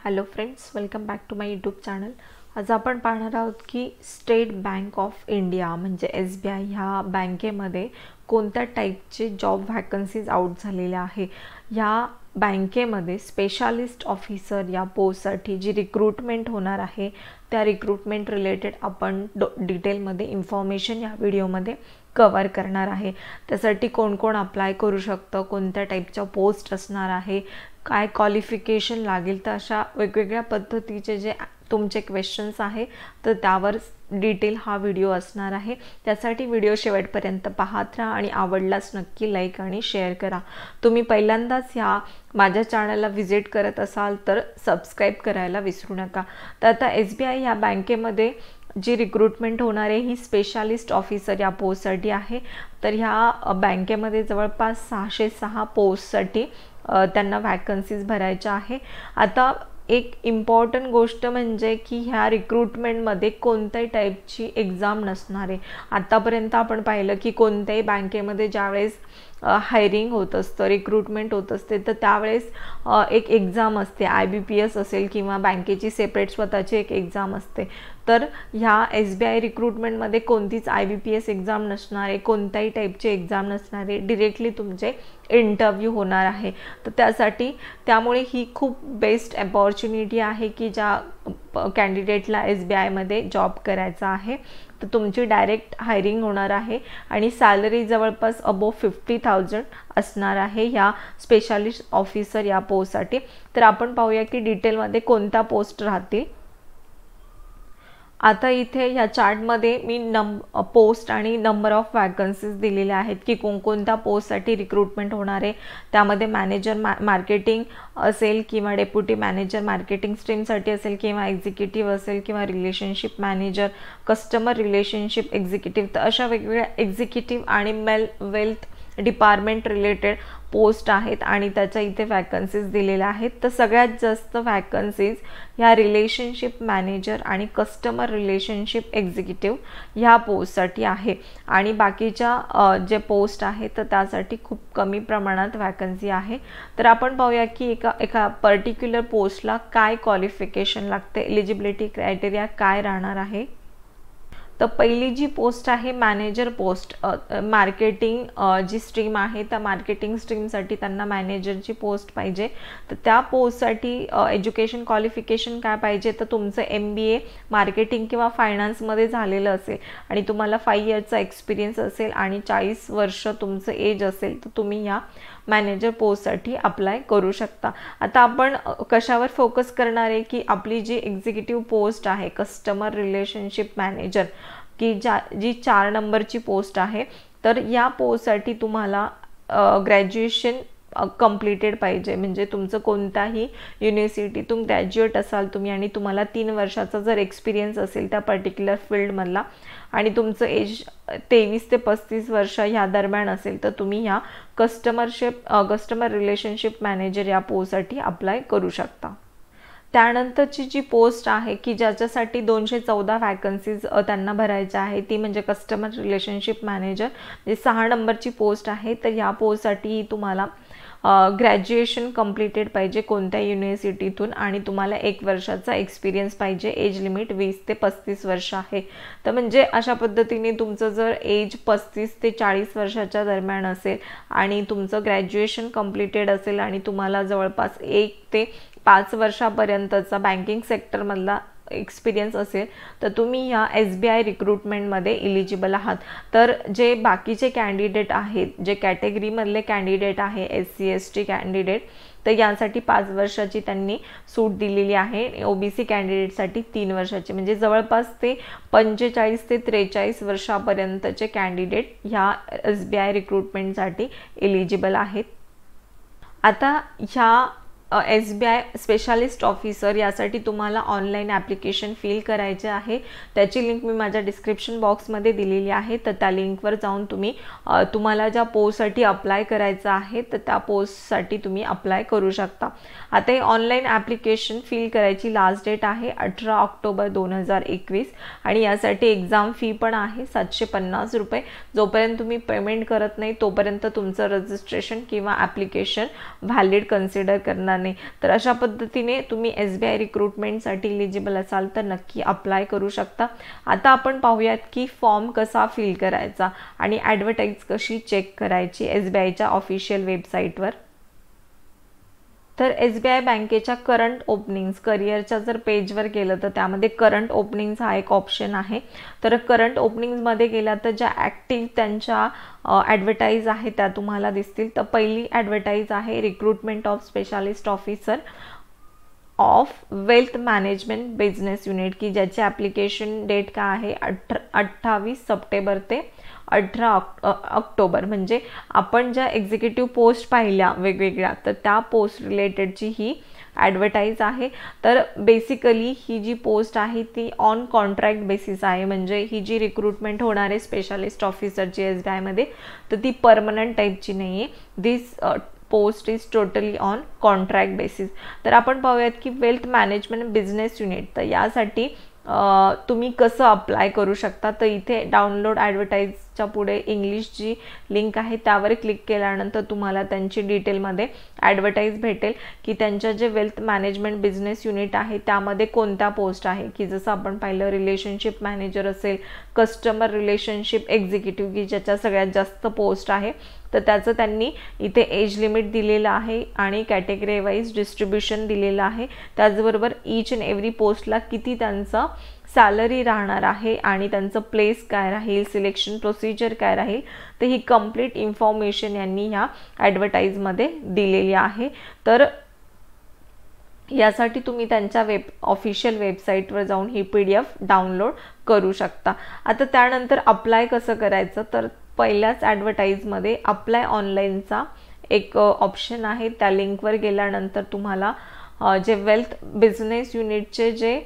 Hello friends, welcome back to my YouTube channel. आज आपण पाहणार आहोत की स्टेट बँक ऑफ इंडिया म्हणजे SBI ह्या बँकेमध्ये कोणत्या टाईपचे जॉब व्हॅकन्सीज आउट झालेल्या आहे. ह्या बँकेमध्ये स्पेशालिस्ट ऑफिसर या पोस्टसाठी जी रिक्रुटमेंट होणार आहे त्या रिक्रुटमेंट रिलेटेड आपण डिटेलमध्ये इन्फॉर्मेशन या व्हिडिओमध्ये कवर करणार आहे. त्यासाठी कोण कोण अप्लाय करू शकतं, कोणत्या टाईपच्या पोस्ट असणार आहे, काय क्वालिफिकेशन लागेल, तर अशा वेगवेगळ्या पद्धतीचे जे तुमचे क्वेश्चन्स आहे तर त्यावर डिटेल हा व्हिडिओ असणार आहे. त्यासाठी व्हिडिओ शेवटपर्यंत पाहत राहा आणि आवडल्यास नक्की लाईक आणि शेअर करा. तुम्ही पहिल्यांदाच ह्या माझ्या चॅनलला व्हिजिट करत असाल तर सबस्क्राईब करायला विसरू नका. तर आता SBI ह्या बँकेमध्ये जी रिक्रुटमेंट होणार आहे ही स्पेशालिस्ट ऑफिसर या पोस्टसाठी आहे. तर ह्या बँकेमध्ये जवळपास 606 पोस्टसाठी त्यांना व्हॅकन्सीज भरायच्या आहे. आता एक इम्पॉर्टंट गोष्ट म्हणजे की ह्या रिक्रुटमेंटमध्ये कोणत्याही टाईपची एक्झाम नसणार आहे. आतापर्यंत आपण पाहिलं की कोणत्याही बँकेमध्ये ज्यावेळेस हायरिंग होत असतं, रिक्रुटमेंट होत असते, तर त्यावेळेस एक एक्झाम असते, IBPS असेल किंवा बँकेची सेपरेट स्वतःची एक एक्झाम असते. तर ह्या SBI रिक्रुटमेंटमध्ये कोणतीच IBPS एक्झाम नसणार आहे, कोणत्याही टाईपची एक्झाम नसणार आहे, डिरेक्टली तुमचे इंटरव्ह्यू होणार आहे. तर त्यामुळे ही खूप बेस्ट अपॉर्च्युनिटी आहे की ज्या कॅन्डिडेटला SBIमध्ये जॉब करायचा आहे तर तुमची डायरेक्ट हायरिंग होणार आहे आणि सॅलरी जवळपास अबोव 50,000 असणार आहे ह्या स्पेशालिस्ट ऑफिसर या पोस्टसाठी. तर आपण पाहूया की डिटेलमध्ये कोणत्या पोस्ट राहतील. आता इथे ह्या चार्टमध्ये मी पोस्ट आणि नंबर ऑफ वॅकन्सीज दिलेल्या आहेत की कोणकोणत्या पोस्टसाठी रिक्रुटमेंट होणार आहे. त्यामध्ये मॅनेजर मार्केटिंग असेल किंवा डेप्युटी मॅनेजर मार्केटिंग स्ट्रीमसाठी असेल किंवा एक्झिक्युटिव्ह असेल किंवा relationship manager, customer relationship executive, तर अशा वेगवेगळ्या एक्झिक्युटिव्ह आणि वेल्थ डिपार्टमेंट रिलेटेड पोस्ट आहेत आणि त्याच्या इथे वॅकन्सीज दिलेल्या आहेत. तर सगळ्यात जास्त वॅकन्सीज ह्या रिलेशनशिप मॅनेजर आणि कस्टमर रिलेशनशिप एक्झिक्युटिव्ह ह्या पोस्टसाठी आहे आणि बाकीच्या जे पोस्ट आहेत तर त्यासाठी खूप कमी प्रमाणात वॅकन्सी आहे. तर आपण पाहूया की एका पर्टिक्युलर पोस्टला काय क्वालिफिकेशन लागते, एलिजिबिलिटी क्रायटेरिया काय राहणार आहे. तर पहिली जी पोस्ट आहे मॅनेजर पोस्ट, मार्केटिंग जी स्ट्रीम आहे त्या मार्केटिंग स्ट्रीमसाठी त्यांना मॅनेजरची पोस्ट पाहिजे. तर त्या पोस्टसाठी एज्युकेशन क्वालिफिकेशन काय पाहिजे, तर तुमचं MBA मार्केटिंग किंवा फायनान्समध्ये झालेलं असेल आणि तुम्हाला 5 इयर्सचा एक्सपिरियन्स असेल आणि 40 वर्ष तुमचं एज असेल तर तुम्ही या मॅनेजर पोस्टसाठी अप्लाय करू शकता. आता आपण कशावर फोकस करणार आहे की आपली जी एक्झिक्युटिव्ह पोस्ट आहे कस्टमर रिलेशनशिप मॅनेजर की जी 4 नंबरची पोस्ट आहे, तर या पोस्टसाठी तुम्हाला ग्रॅज्युएशन कंप्लीटेड पाहिजे. म्हणजे तुमचं कोणत्याही युनिव्हर्सिटीतून ग्रॅज्युएट असाल तुम्ही आणि तुम्हाला 3 वर्षाचा जर एक्सपिरियन्स असेल त्या पर्टिक्युलर फील्डमधला आणि तुमचं एज 23 ते 35 वर्ष ह्या दरम्यान असेल तर तुम्ही ह्या कस्टमर रिलेशनशिप मॅनेजर या पोस्टसाठी अप्लाय करू शकता. त्यानंतरची जी पोस्ट आहे की ज्याच्यासाठी 214 वॅकन्सीज त्यांना भरायच्या आहे ती म्हणजे कस्टमर रिलेशनशिप मॅनेजर, जे 6 नंबरची पोस्ट आहे. तर या पोस्टसाठी तुम्हाला ग्रॅज्युएशन कंप्लीटेड पाहिजे कोणत्या युनिव्हर्सिटीतून आणि तुम्हाला 1 वर्षाचा एक्सपिरियन्स पाहिजे. एज लिमिट 20 ते 35 वर्ष आहे. तर म्हणजे अशा पद्धतीने तुमचं जर एज 35 ते 40 वर्षाच्या दरम्यान असेल आणि तुमचं ग्रॅज्युएशन कंप्लीटेड असेल आणि तुम्हाला जवळपास 1 ते 5 वर्षापर्यंतचा बँकिंग सेक्टरमधला एक्सपिरियन्स असेल तर तुम्ही या SBI रिक्रुटमेंटमध्ये इलिजिबल आहात. तर जे बाकीचे कॅन्डिडेट आहेत, जे कॅटेगरीमधले कॅन्डिडेट आहे SC ST कॅन्डिडेट, तर यासाठी 5 वर्षाची त्यांनी सूट दिलेली आहे. OBC कॅन्डिडेटसाठी 3 वर्षाची, म्हणजे जवळपास ते 45 ते 43 वर्षापर्यंतचे कॅन्डिडेट ह्या SBI रिक्रुटमेंटसाठी इलिजिबल आहेत. आता ह्या SBI स्पेशालिस्ट ऑफिसर यासाठी तुम्हाला ऑनलाईन ॲप्लिकेशन फिल करायचे आहे. त्याची लिंक मी माझ्या डिस्क्रिप्शन बॉक्समध्ये दिलेली आहे. तर त्या लिंकवर जाऊन तुम्हाला ज्या पोस्टसाठी अप्लाय करायचं आहे तर त्या पोस्टसाठी तुम्ही अप्लाय करू शकता. आता हे ऑनलाईन ॲप्लिकेशन फिल करायची लास्ट डेट आहे 18 ऑक्टोबर 2021 आणि यासाठी एक्झाम फी पण आहे 750 रुपये. जोपर्यंत तुम्ही पेमेंट करत नाही तोपर्यंत तुमचं रजिस्ट्रेशन किंवा ॲप्लिकेशन व्हॅलिड कन्सिडर करणार नाही. तर अशा पद्धतीने तुम्ही SBI रिक्रुटमेंटसाठी एलिजिबल असाल तर नक्की अप्लाय करू शकता. आता आपण पाहूयात की फॉर्म कसा फिल करायचा आणि ॲडव्हर्टाईज कशी चेक करायची SBIच्या ऑफिशियल वेबसाईटवर. तर SBI बँकेच्या करंट ओपनिंग्स करिअरच्या जर पेजवर गेलं तर त्यामध्ये करंट ओपनिंग्स हा एक ऑप्शन आहे. तर करंट ओपनिंग्समध्ये गेला तर ज्या ॲक्टिव्ह त्यांच्या ॲडव्हर्टाईज आहे त्या तुम्हाला दिसतील. तर पहिली ॲडव्हर्टाईज आहे recruitment of specialist officer of wealth management business unit, की ज्याची ॲप्लिकेशन डेट काय आहे 28 सप्टेंबर ते 18 ऑक्टोबर. म्हणजे आपण ज्या एक्झिक्युटिव्ह पोस्ट पाहिल्या वेगवेगळ्या तर त्या पोस्ट रिलेटेडची ही ॲडव्हर्टाईज आहे. तर बेसिकली ही जी पोस्ट आहे ती ऑन कॉन्ट्रॅक्ट बेसिस आहे. म्हणजे ही जी रिक्रुटमेंट होणार आहे स्पेशालिस्ट ऑफिसरची SBIमध्ये तर ती परमनंट टाईपची नाही आहे. This post is totally on contract basis. तर आपण पाहूयात की वेल्थ मॅनेजमेंट बिझनेस युनिट, तर यासाठी तुम्ही कसं अप्लाय करू शकता. तर इथे डाउनलोड ॲडव्हर्टाईजच्या पुढे इंग्लिश जी लिंक आहे त्यावर क्लिक केल्यानंतर तुम्हाला त्यांची डिटेलमध्ये ॲडव्हर्टाईज भेटेल की त्यांच्या जे वेल्थ मॅनेजमेंट बिझनेस युनिट आहे त्यामध्ये कोणत्या पोस्ट आहे. की जसं आपण पाहिलं रिलेशनशिप मॅनेजर असेल, कस्टमर रिलेशनशिप एक्झिक्युटिव्ह की ज्याच्या सगळ्यात जास्त पोस्ट आहे तर त्याचं त्यांनी इथे एज लिमिट दिलेलं आहे आणि कॅटेगरी वाईज डिस्ट्रीब्युशन दिलेलं आहे. त्याचबरोबर ईच अँड एव्हरी पोस्टला किती त्यांचं सॅलरी राहणार आहे आणि त्यांचं प्लेस काय राहील, सिलेक्शन प्रोसिजर काय राहील, तर ही कंप्लीट इन्फॉर्मेशन यांनी ह्या ॲडव्हर्टाईजमध्ये दिलेली आहे. तर यासाठी तुम्ही त्यांच्या ऑफिशियल वेबसाईटवर जाऊन ही PDF डाउनलोड करू शकता. आता त्यानंतर अप्लाय कसं करायचं, तर पहिल्याच ॲडव्हर्टाईजमध्ये अप्लाय ऑनलाईनचा एक ऑप्शन आहे. त्या लिंकवर गेल्यानंतर तुम्हाला जे वेल्थ बिझनेस युनिटचे जे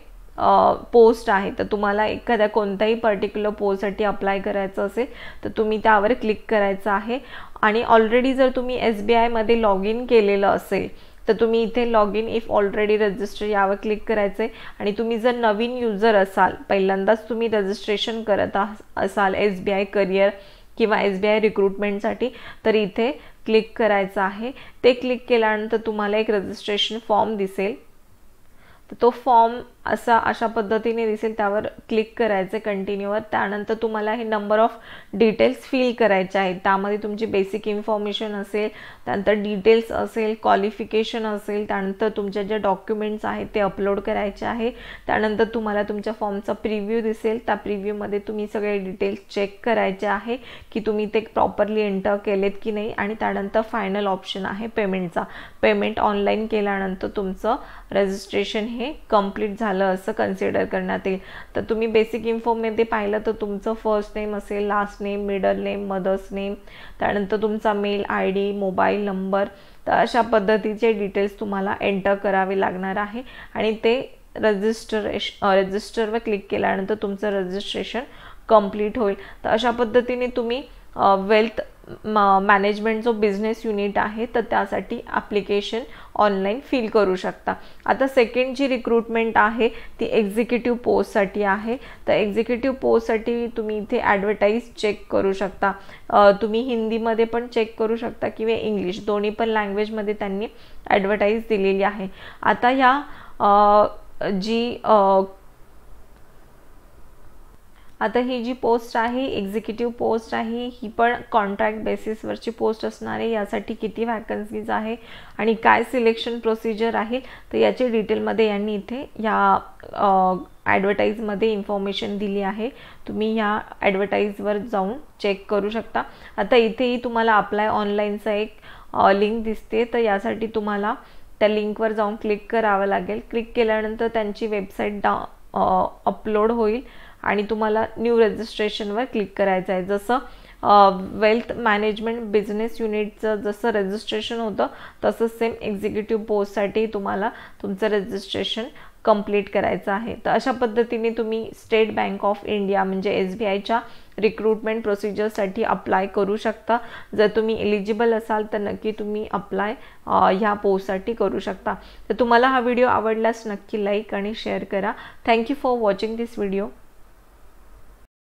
पोस्ट आहे तर तुम्हाला एखाद्या कोणत्याही पर्टिक्युलर पोस्टसाठी अप्लाय करायचं असेल तर तुम्ही त्यावर क्लिक करायचं आहे. आणि ऑलरेडी जर तुम्ही SBIमध्ये लॉग इन केलेलं असेल तर तुम्ही इथे log in if already register यावर क्लिक करायचं आहे. आणि तुम्ही जर नवीन युजर असाल, पहिल्यांदाच तुम्ही रजिस्ट्रेशन करत असाल SBI करिअर किंवा SBI रिक्रुटमेंटसाठी तर इथे क्लिक करायचं आहे. ते क्लिक केल्यानंतर तुम्हाला एक रजिस्ट्रेशन फॉर्म दिसेल. तर तो फॉर्म अशा पद्धतीने दिसेल, त्यावर क्लिक करायचे कंटिन्यूवर. त्यानंतर तुम्हाला हे नंबर ऑफ डिटेल्स फिल करायचे आहेत. त्यामध्ये तुमची बेसिक इन्फॉर्मेशन असेल, त्यानंतर डिटेल्स असेल, क्वालिफिकेशन असेल, त्यानंतर तुमचे जे डॉक्युमेंट्स आहेत ते अपलोड करायचे आहे. त्यानंतर तुम्हाला तुमच्या फॉर्मचा प्रिव्ह्यू दिसेल. त्या प्रिव्ह्यूमध्ये तुम्ही सगळे डिटेल्स चेक करायचे आहे की तुम्ही ते प्रॉपरली एंटर केलेत की नाही. आणि त्यानंतर फायनल ऑप्शन आहे पेमेंटचा. पेमेंट ऑनलाईन केल्यानंतर तुमचं रजिस्ट्रेशन हे कंप्लीट झालं असं कन्सिडर करण्यात येईल. तर तुम्ही बेसिक इन्फोमध्ये पाहिलं तर तुमचं फर्स्ट नेम असेल, last name, middle name, mother's name, त्यानंतर तुमचा मेल ID, मोबाईल नंबर, तर अशा पद्धतीचे डिटेल्स तुम्हाला एंटर करावे लागणार आहे. आणि ते रजिस्टरवर क्लिक केल्यानंतर तुमचं रजिस्ट्रेशन कंप्लीट होईल. तर अशा पद्धतीने तुम्ही वेल्थ मॅनेजमेंट जो बिझनेस युनिट आहे तर त्यासाठी ॲप्लिकेशन ऑनलाईन फिल करू शकता. आता सेकंड जी रिक्रुटमेंट आहे ती एक्झिक्युटिव्ह पोस्टसाठी आहे. तर एक्झिक्युटिव्ह पोस्टसाठी तुम्ही इथे ॲडव्हर्टाईज चेक करू शकता. तुम्ही हिंदीमध्ये पण चेक करू शकता किंवा इंग्लिश दोन्ही पण लँग्वेजमध्ये त्यांनी ॲडव्हर्टाईज दिलेली आहे. आता ह्या ही जी पोस्ट आहे एक्झिक्युटिव्ह पोस्ट आहे ही पण कॉन्ट्रॅक्ट बेसिसवरची पोस्ट असणार आहे. यासाठी किती वॅकन्सीज आहे आणि काय सिलेक्शन प्रोसिजर आहे तर याची डिटेलमध्ये यांनी इथे या ॲडव्हर्टाईजमध्ये इन्फॉर्मेशन दिली आहे. तुम्ही ह्या ॲडव्हर्टाईजवर जाऊन चेक करू शकता. आता इथेही तुम्हाला अप्लाय ऑनलाईनचा एक लिंक दिसते. तर यासाठी तुम्हाला त्या लिंकवर जाऊन क्लिक करावं लागेल. क्लिक केल्यानंतर त्यांची वेबसाईट अपलोड होईल आणि तुम्हाला न्यू रजिस्ट्रेशनवर क्लिक करायचं आहे. जसं वेल्थ मॅनेजमेंट बिझनेस युनिटचं जसं रजिस्ट्रेशन होतं तसंच सेम एक्झिक्युटिव्ह पोस्टसाठी तुम्हाला तुमचं रजिस्ट्रेशन कंप्लीट करायचं आहे. तर अशा पद्धतीने तुम्ही स्टेट बँक ऑफ इंडिया म्हणजे SBIच्या रिक्रुटमेंट प्रोसिजरसाठी अप्लाय करू शकता. जर तुम्ही एलिजिबल असाल तर नक्की तुम्ही अप्लाय ह्या पोस्टसाठी करू शकता. तर तुम्हाला हा व्हिडिओ आवडल्यास नक्की लाईक आणि शेअर करा. Thank you for watching this video.